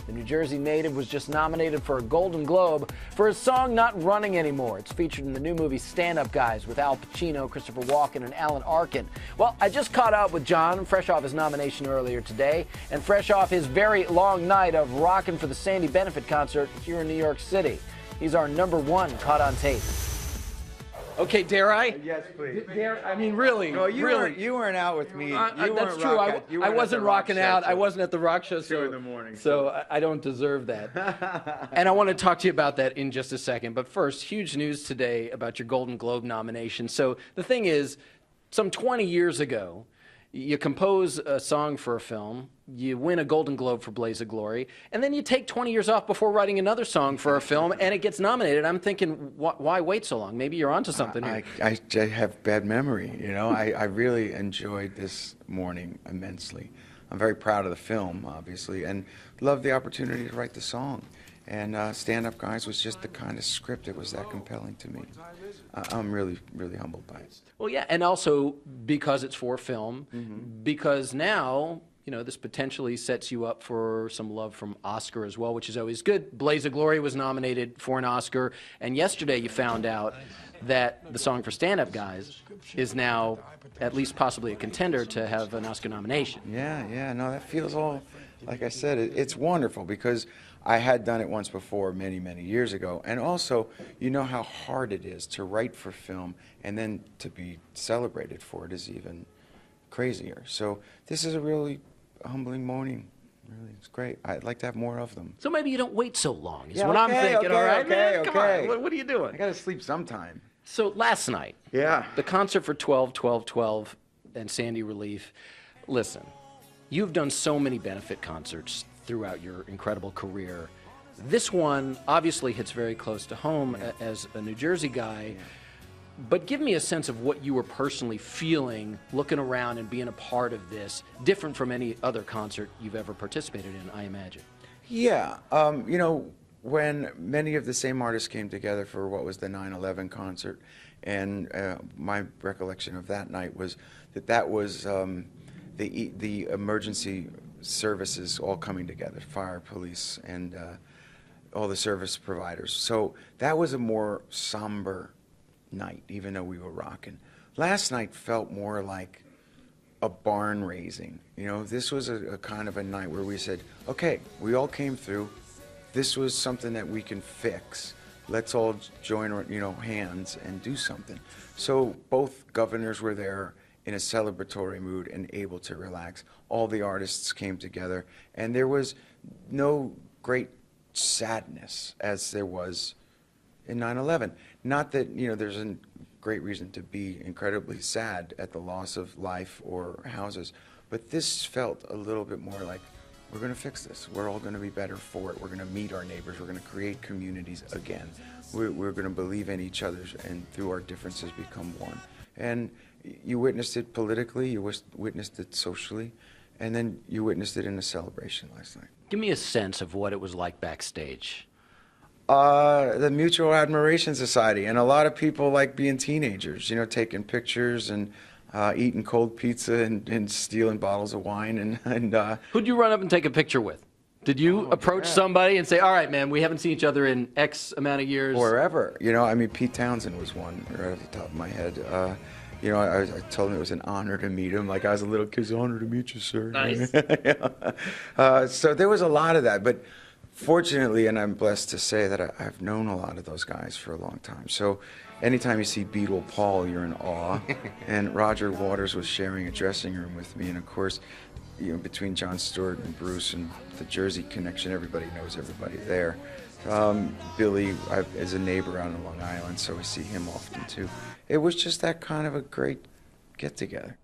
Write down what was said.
The New Jersey native was just nominated for a Golden Globe for his song Not Running Anymore. It's featured in the new movie Stand Up Guys with Al Pacino, Christopher Walken, and Alan Arkin. Well, I just caught up with John, fresh off his nomination earlier today, and fresh off his very long night of rocking for the Sandy benefit concert here in New York City. He's our #1 caught on tape. Okay, dare I? Yes, please. I mean, really. No, you really. weren't out with me. That's true. I wasn't rocking out. I wasn't at the rock show. 2 in the morning. So I don't deserve that. And I want to talk to you about that in just a second. But first, huge news today about your Golden Globe nomination. So the thing is, some 20 years ago, you compose a song for a film, you win a Golden Globe for Blaze of Glory, and then you take 20 years off before writing another song for a film, and it gets nominated. I'm thinking, why wait so long? Maybe you're onto something here. I have bad memory, you know. I really enjoyed this morning immensely. I'm very proud of the film, obviously, and love the opportunity to write the song. And Stand Up Guys was just the kind of script that was that compelling to me. I'm really, really humbled by it. Well, yeah, and also because it's for film, because now, you know, this potentially sets you up for some love from Oscar as well, which is always good. Blaze of Glory was nominated for an Oscar, and yesterday you found out that the song for Stand Up Guys is now at least possibly a contender to have an Oscar nomination. Yeah, no, that feels all, like I said, it's wonderful because I had done it once before many, many years ago. And also, you know how hard it is to write for film and then to be celebrated for it is even crazier. So this is a really humbling morning. Really, it's great. I'd like to have more of them. So maybe you don't wait so long, is what I'm thinking. All right, man, come on. What are you doing? I got to sleep sometime. So last night, Yeah. the concert for 12-12-12 and Sandy Relief. Listen, you've done so many benefit concerts throughout your incredible career. This one obviously hits very close to home as a New Jersey guy. But give me a sense of what you were personally feeling looking around and being a part of this, different from any other concert you've ever participated in, I imagine. Yeah, you know, when many of the same artists came together for what was the 9/11 concert, and my recollection of that night was that was the emergency services all coming together, fire, police, and all the service providers. So that was a more somber night, even though we were rocking. Last night felt more like a barn raising. You know, this was a kind of a night where we said, okay, we all came through. This was something that we can fix. Let's all join, you know, hands and do something. So both governors were there in a celebratory mood and able to relax. All the artists came together, and there was no great sadness as there was in 9/11. Not that, you know, there's a great reason to be incredibly sad at the loss of life or houses, but this felt a little bit more like, we're going to fix this. We're all going to be better for it. We're going to meet our neighbors. We're going to create communities again. We're going to believe in each other and through our differences become one. And you witnessed it politically, you witnessed it socially, and then you witnessed it in a celebration last night. Give me a sense of what it was like backstage. The Mutual Admiration Society, and a lot of people like being teenagers, you know, taking pictures and eating cold pizza and stealing bottles of wine. And Who'd you run up and take a picture with? Did you approach somebody and say, all right, man, we haven't seen each other in X amount of years? Or ever. You know, I mean, Pete Townsend was one right off the top of my head. You know, I told him it was an honor to meet him. Like I was a little kid, it's an honor to meet you, sir. Nice. So there was a lot of that. But fortunately, and I'm blessed to say that I've known a lot of those guys for a long time. So anytime you see Beatle Paul, you're in awe. And Roger Waters was sharing a dressing room with me. And of course, you know, between Jon Stewart and Bruce and the Jersey connection, everybody knows everybody there. Billy is a neighbor out on Long Island, so we see him often too. It was just that kind of a great get-together.